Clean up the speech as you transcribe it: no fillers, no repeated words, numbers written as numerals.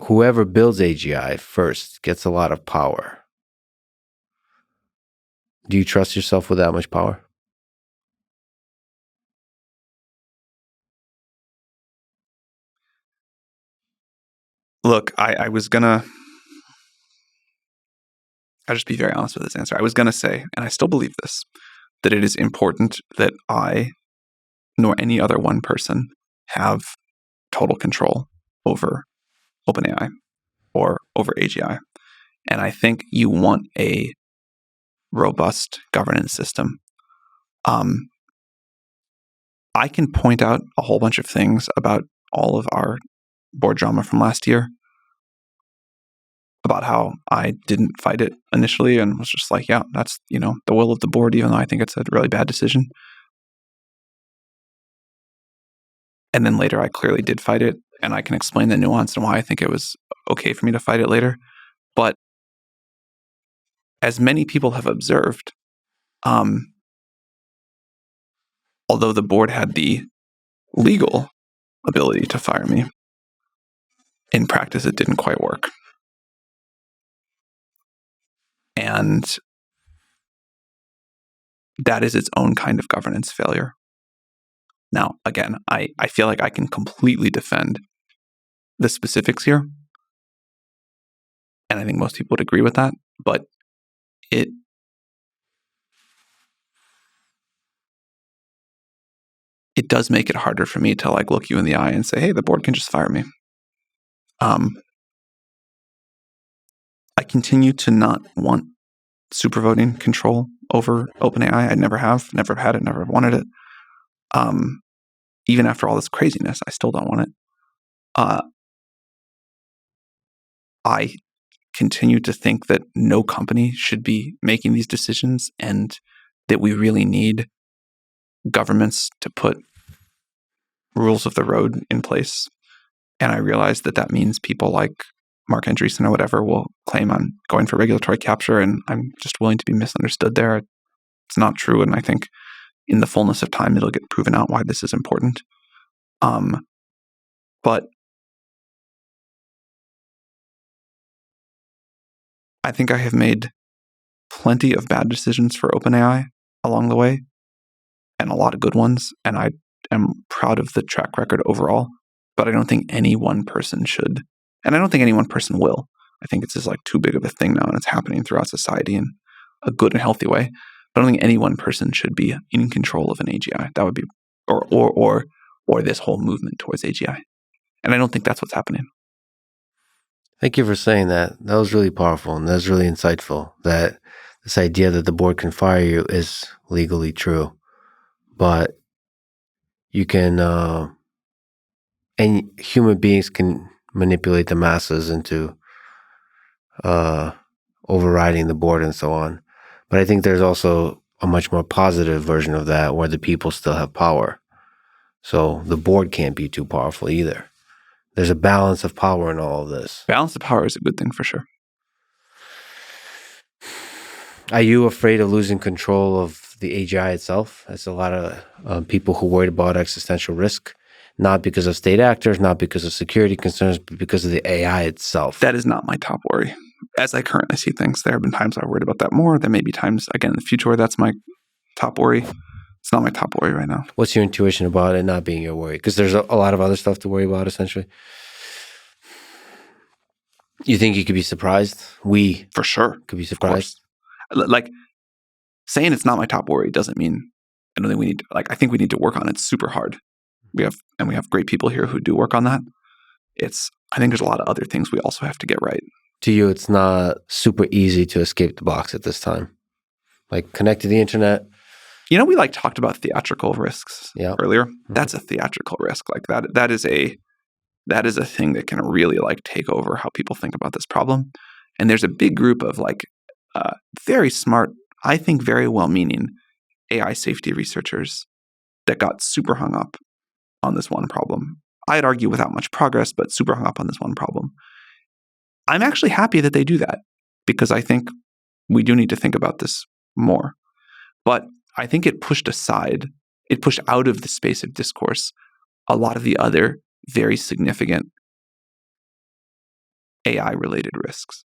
whoever builds AGI first gets a lot of power. Do you trust yourself with that much power? Look, I'll just be very honest with this answer. I was going to say, and I still believe this, that it is important that I, nor any other one person, have total control over OpenAI or over AGI. And I think you want a robust governance system. I can point out a whole bunch of things about all of our board drama from last year, about how I didn't fight it initially and was just like, yeah, that's, the will of the board, even though I think it's a really bad decision. And then later I clearly did fight it, and I can explain the nuance and why I think it was okay for me to fight it later. But as many people have observed, although the board had the legal ability to fire me, in practice it didn't quite work. And that is its own kind of governance failure. Now, again, I feel like I can completely defend the specifics here, and I think most people would agree with that, but it does make it harder for me to look you in the eye and say, hey, the board can just fire me. I continue to not want supervoting control over OpenAI. I never have, never had it, never wanted it. Even after all this craziness, I still don't want it. I continue to think that no company should be making these decisions, and that we really need governments to put rules of the road in place. And I realize that means people like Mark Andreessen or whatever will claim I'm going for regulatory capture, and I'm just willing to be misunderstood there. It's not true, and I think in the fullness of time, it'll get proven out why this is important. But I think I have made plenty of bad decisions for OpenAI along the way, and a lot of good ones, and I am proud of the track record overall. But I don't think any one person should, and I don't think any one person will. I think it's just too big of a thing now, and it's happening throughout society in a good and healthy way. But I don't think any one person should be in control of an AGI. That would be, or this whole movement towards AGI. And I don't think that's what's happening. Thank you for saying that. That was really powerful, and that was really insightful, that this idea that the board can fire you is legally true. But you can, and human beings can manipulate the masses into overriding the board and so on. But I think there's also a much more positive version of that, where the people still have power. So the board can't be too powerful either. There's a balance of power in all of this. Balance of power is a good thing for sure. Are you afraid of losing control of the AGI itself? There's a lot of people who worried about existential risk, not because of state actors, not because of security concerns, but because of the AI itself. That is not my top worry. As I currently see things, there have been times I worried about that more. There may be times, again, in the future where that's my top worry. It's not my top worry right now. What's your intuition about it not being your worry? Because there's a lot of other stuff to worry about, essentially. You think you could be surprised? We, for sure, could be surprised. Saying it's not my top worry doesn't mean I don't think we need to, I think we need to work on it super hard. We have great people here who do work on that. I think there's a lot of other things we also have to get right. To you, it's not super easy to escape the box at this time. Connect to the internet. We talked about theatrical risks earlier. Mm-hmm. That's a theatrical risk. That is a thing that can really take over how people think about this problem. And there's a big group of very smart, I think very well-meaning AI safety researchers that got super hung up on this one problem. I'd argue without much progress, but super hung up on this one problem. I'm actually happy that they do that, because I think we do need to think about this more. But I think it pushed out of the space of discourse a lot of the other very significant AI related risks.